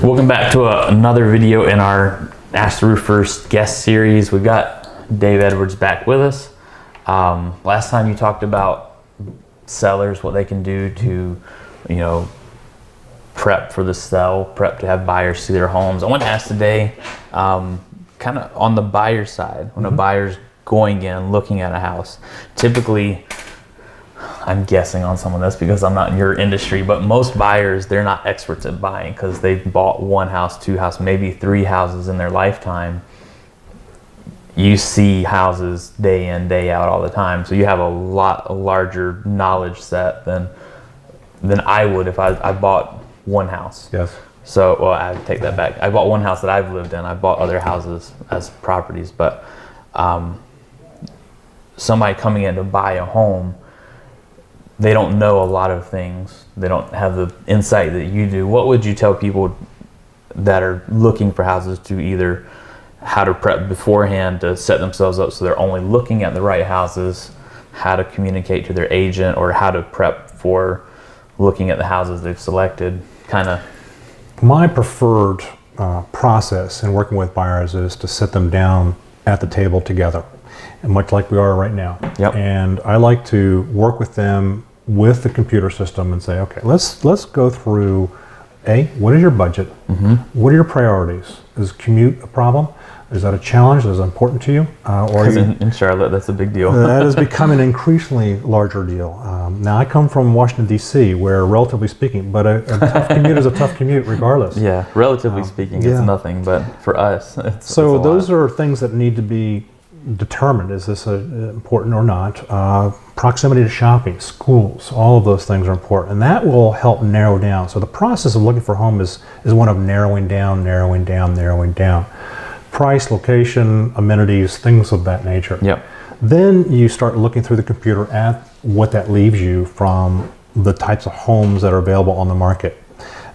Welcome back to another video in our Ask the Roofers guest series. We've got Dave Edwards back with us. Last time you talked about sellers, what they can do to, prep for the sell, prep to have buyers see their homes. I want to ask today, kind of on the buyer side, when a buyer's going in, looking at a house, typically, I'm guessing on some of this because I'm not in your industry, but most buyers, they're not experts at buying because they've bought one house, two houses, maybe three houses in their lifetime. You see houses day in, day out all the time. So you have a larger knowledge set than I would if I bought one house. Yes. So, well, I take that back. I bought one house that I've lived in. I bought other houses as properties, but somebody coming in to buy a home, they don't know a lot of things. They don't have the insight that you do. What would you tell people that are looking for houses to either how to prep beforehand to set themselves up so they're only looking at the right houses, how to communicate to their agent, or how to prep for looking at the houses they've selected? Kind of. My preferred process in working with buyers is to sit them down at the table together, and much like we are right now. Yep. And I like to work with them with the computer system and say, okay, let's go through what is your budget? What are your priorities? Is commute a problem? Is that a challenge? Is it important to you? Because in Charlotte, that's a big deal. That is becoming an increasingly larger deal. Now, I come from Washington, D.C., where, relatively speaking, but a tough commute is a tough commute regardless. Yeah, relatively speaking, it's nothing, but for us, it's those are things that need to be determined. Is this important or not? Proximity to shopping, schools, all of those things are important, and that will help narrow down. So the process of looking for a home is one of narrowing down. Price, location, amenities, things of that nature. Yep. Then you start looking through the computer at what that leaves you from the types of homes that are available on the market.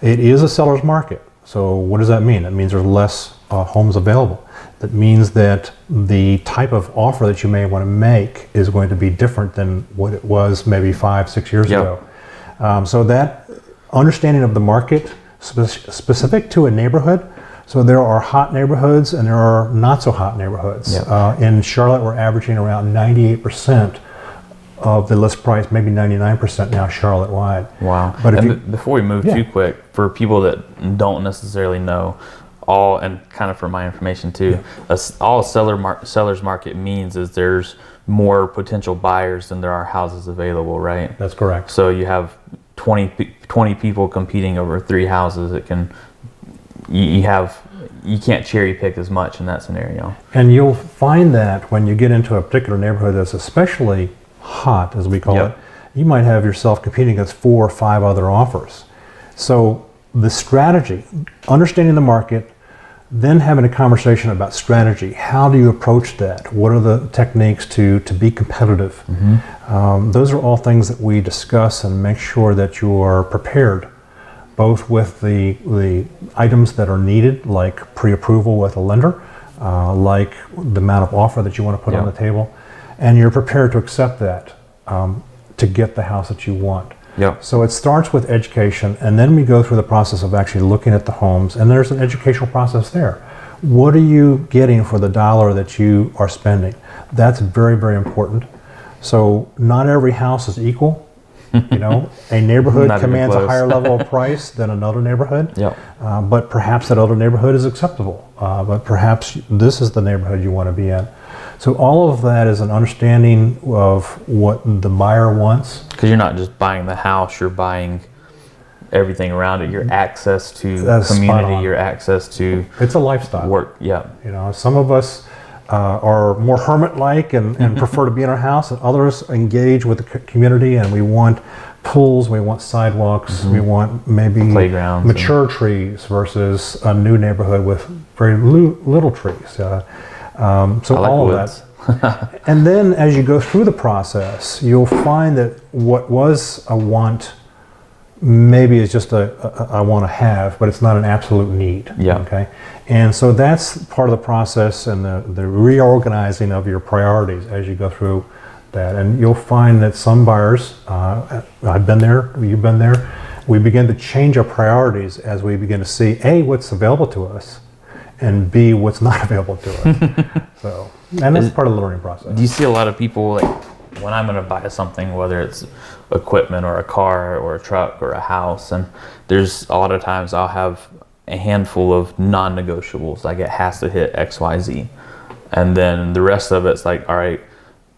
It is a seller's market. So what does that mean? It means there's less homes available. That means that the type of offer that you may want to make is going to be different than what it was maybe 5-6 years ago. So that understanding of the market specific to a neighborhood. So there are hot neighborhoods and there are not so hot neighborhoods. In Charlotte, we're averaging around 98% of the list price, maybe 99% now Charlotte-wide. Wow. But before we move too quick, for people that don't necessarily know, and kind of for my information too, all seller's market means is there's more potential buyers than there are houses available, right? That's correct. So you have 20 people competing over 3 houses. You can't cherry pick as much in that scenario. And you'll find that when you get into a particular neighborhood that's especially hot, as we call it, you might have yourself competing against 4 or 5 other offers. So the strategy, understanding the market, then having a conversation about strategy. How do you approach that? What are the techniques to be competitive? Those are all things that we discuss and make sure that you are prepared, both with the items that are needed, like pre-approval with a lender, like the amount of offer that you want to put on the table, and you're prepared to accept that to get the house that you want. So it starts with education, and then we go through the process of actually looking at the homes, and there's an educational process there. What are you getting for the dollar that you are spending? That's very, very important. So not every house is equal. A neighborhood commands a higher level of price than another neighborhood. But perhaps that other neighborhood is acceptable. But perhaps this is the neighborhood you want to be in. So all of that is an understanding of what the buyer wants. Because you're not just buying the house, you're buying everything around it. Your access to community, your access to it's a lifestyle. Work. Some of us are more hermit-like and prefer to be in our house, and others engage with the community, and we want pools, we want sidewalks, we want maybe playgrounds, mature trees versus a new neighborhood with very little trees. So I like all woods. of that. And then as you go through the process, you'll find that what was a want maybe is just I want to have, but it's not an absolute need. Okay. And so that's part of the process and the reorganizing of your priorities as you go through that. And you'll find that some buyers, I've been there, you've been there, we begin to change our priorities as we begin to see A, what's available to us, and B, what's not available to us. So, and that's part of the learning process. Do you see a lot of people, like, when I'm going to buy something, whether it's equipment or a car or a truck or a house, and there's a lot of times I'll have a handful of non-negotiables, like it has to hit X, Y, Z, and then the rest of it's like, all right,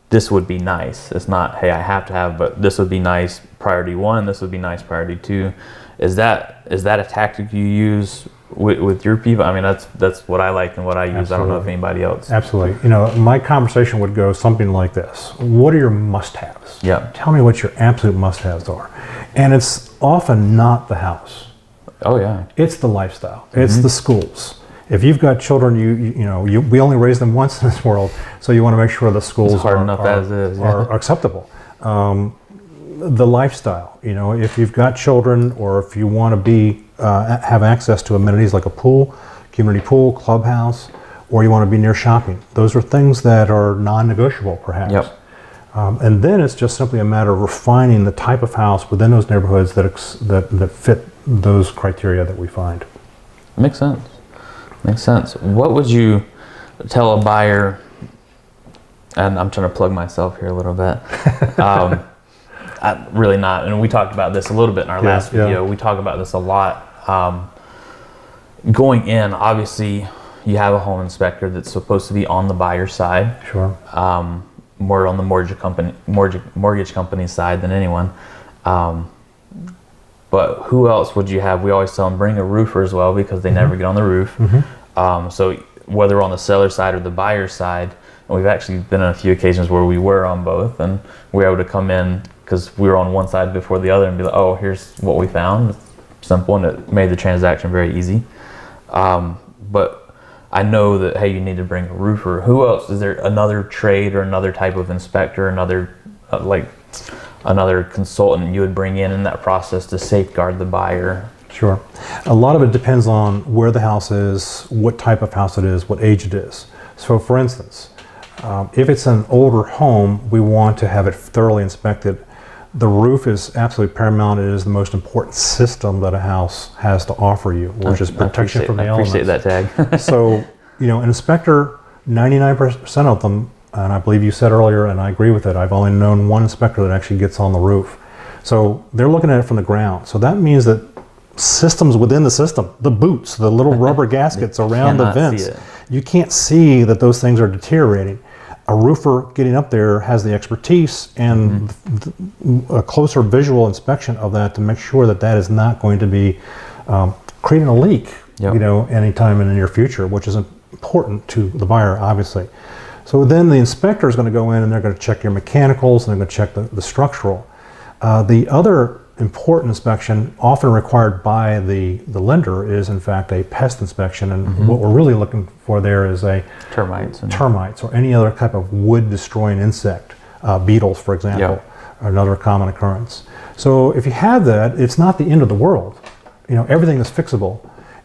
this would be nice. It's not, hey, I have to have, but this would be nice priority 1, this would be nice priority 2. Is that a tactic you use with your people? I mean, that's what I like and what I use. Absolutely. I don't know if anybody else. Absolutely. You know, my conversation would go something like this. What are your must-haves? Yeah. Tell me what your absolute must-haves are. And it's often not the house. Oh yeah. It's the lifestyle. It's the schools. If you've got children, we only raise them once in this world, so you want to make sure the schools It's hard enough as is, yeah. are acceptable. The lifestyle, you know, if you've got children, or if you want to have access to amenities like a pool, community pool, clubhouse, or you want to be near shopping, those are things that are non-negotiable, perhaps. Yep. And then it's just simply a matter of refining the type of house within those neighborhoods that fit those criteria that we find. Makes sense. Makes sense. What would you tell a buyer, and I'm trying to plug myself here a little bit, really not, and we talked about this a little bit in our last video. We talk about this a lot. Going in, obviously, you have a home inspector that's supposed to be on the buyer's side. Sure. More on the mortgage company side than anyone. But who else would you have? We always tell them bring a roofer as well, because they never get on the roof. So whether on the seller side or the buyer side, and we've actually been on a few occasions where we were on both, and we were able to come in because we were on one side before the other and be like, oh, here's what we found. It's simple, and it made the transaction very easy. But I know that, hey, you need to bring a roofer. Who else? Is there another trade or another type of inspector, another consultant you would bring in that process to safeguard the buyer? Sure. A lot of it depends on where the house is, what type of house it is, what age it is. So for instance, if it's an older home, we want to have it thoroughly inspected. The roof is absolutely paramount. It is the most important system that a house has to offer you, which is protection from the elements. I appreciate that tag. So, you know, an inspector, 99% of them, and I believe you said earlier, and I agree with it, I've only known one inspector that actually gets on the roof. So they're looking at it from the ground. So that means that systems within the system, the boots, the little rubber gaskets around the vents, you can't see that those things are deteriorating. A roofer getting up there has the expertise and a closer visual inspection of that to make sure that that is not going to be creating a leak, you know, anytime in the near future, which is important to the buyer, obviously. So then the inspector is going to go in and they're going to check your mechanicals and they're going to check the structural. The other important inspection, often required by the lender, is in fact a pest inspection, and what we're really looking for there is termites or any other type of wood destroying insect, beetles for example, are another common occurrence. So if you have that, it's not the end of the world. You know, everything is fixable,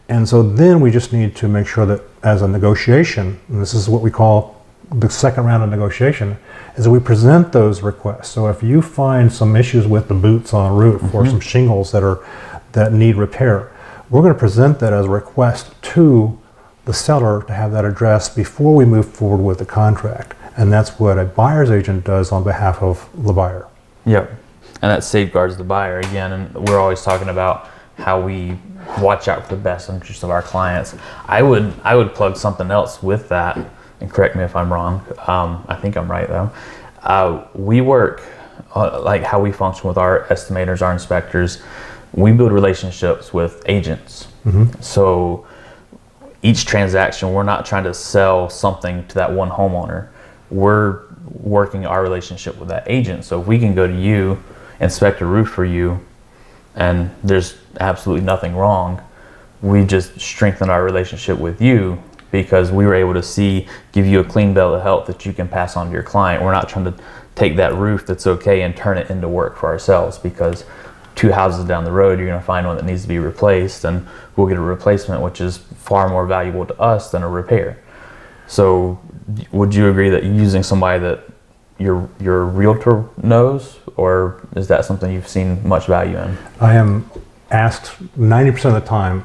and so then we just need to make sure that as a negotiation, and this is what we call the second round of negotiation, is that we present those requests. So if you find some issues with the boots on a roof or some shingles that need repair, we're going to present that as a request to the seller to have that addressed before we move forward with the contract. And that's what a buyer's agent does on behalf of the buyer. Yep. And that safeguards the buyer again. And we're always talking about how we watch out for the best interest of our clients. I would plug something else with that, and correct me if I'm wrong. I think I'm right though. We work, like how we function with our estimators, our inspectors, we build relationships with agents. So each transaction, we're not trying to sell something to that one homeowner. We're working our relationship with that agent. So if we can go to you, inspect a roof for you, and there's absolutely nothing wrong, we just strengthen our relationship with you because we were able to give you a clean bill of health that you can pass on to your client. We're not trying to take that roof that's okay and turn it into work for ourselves, because 2 houses down the road, you're going to find one that needs to be replaced, and we'll get a replacement, which is far more valuable to us than a repair. So would you agree that using somebody that your realtor knows, or is that something you've seen much value in? I am asked 90% of the time,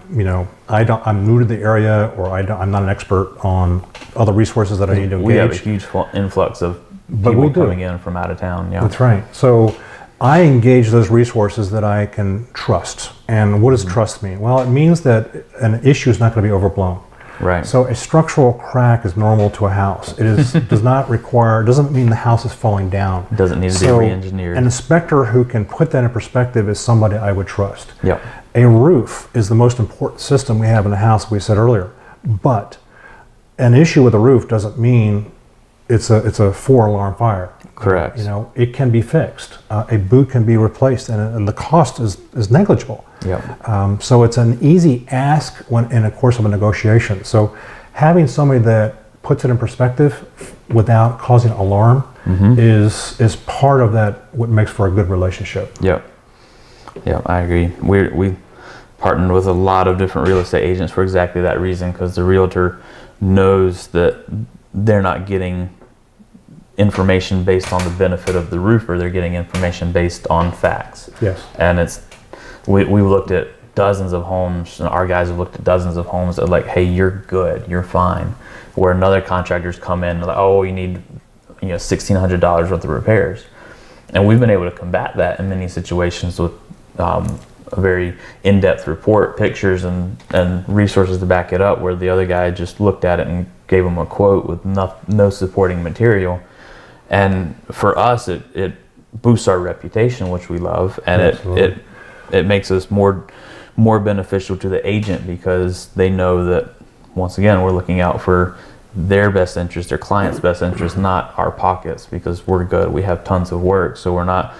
I'm new to the area, or I'm not an expert on other resources that I need to engage. We have a huge influx of people coming in from out of town. Yeah, that's right. So I engage those resources that I can trust. And what does trust mean? Well, it means that an issue is not going to be overblown. Right. So a structural crack is normal to a house. It is doesn't mean the house is falling down. It doesn't need to be re-engineered. An inspector who can put that in perspective is somebody I would trust. Yep. A roof is the most important system we have in the house, we said earlier. But an issue with a roof doesn't mean it's a 4-alarm fire. Correct. It can be fixed. A boot can be replaced, and the cost is negligible. Yep. So it's an easy ask when in the course of a negotiation. So having somebody that puts it in perspective without causing alarm is part of that, what makes for a good relationship. Yep. Yeah, I agree. We partnered with a lot of different real estate agents for exactly that reason, because the realtor knows that they're not getting information based on the benefit of the roofer. They're getting information based on facts. Yes. And we looked at dozens of homes, and our guys have looked at dozens of homes that are like, hey, you're good, you're fine. Where another contractor's come in and like, oh, you need $1,600 worth of repairs. And we've been able to combat that in many situations with a very in-depth report, pictures, and resources to back it up, where the other guy just looked at it and gave him a quote with no supporting material. And for us, it boosts our reputation, which we love, and it makes us more beneficial to the agent, because they know that, once again, we're looking out for their best interest, their client's best interest, not our pockets, because we're good. We have tons of work, so we're not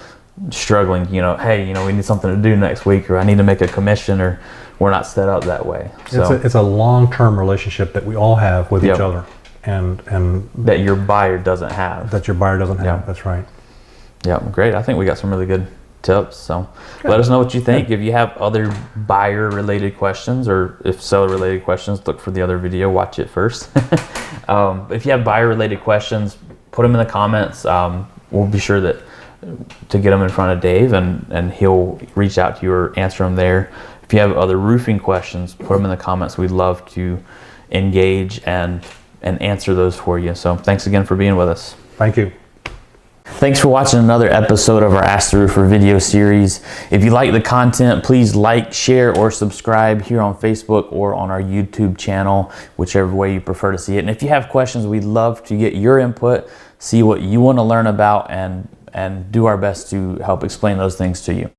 struggling, hey, we need something to do next week, or I need to make a commission, or we're not set up that way. So it's a long-term relationship that we all have with each other, and that your buyer doesn't have. That's right. Yeah, great. I think we got some really good tips. So let us know what you think. If you have other buyer related questions, or if seller related questions, look for the other video, watch it first. If you have buyer related questions, put them in the comments. We'll be sure to get them in front of Dave, and he'll reach out to you or answer them there. If you have other roofing questions, put them in the comments. We'd love to engage and answer those for you. So thanks again for being with us. Thank you. Thanks for watching another episode of our Ask the Roofer video series. If you like the content, please like, share, or subscribe here on Facebook or on our YouTube channel, whichever way you prefer to see it. And if you have questions, we'd love to get your input, see what you want to learn about, and do our best to help explain those things to you.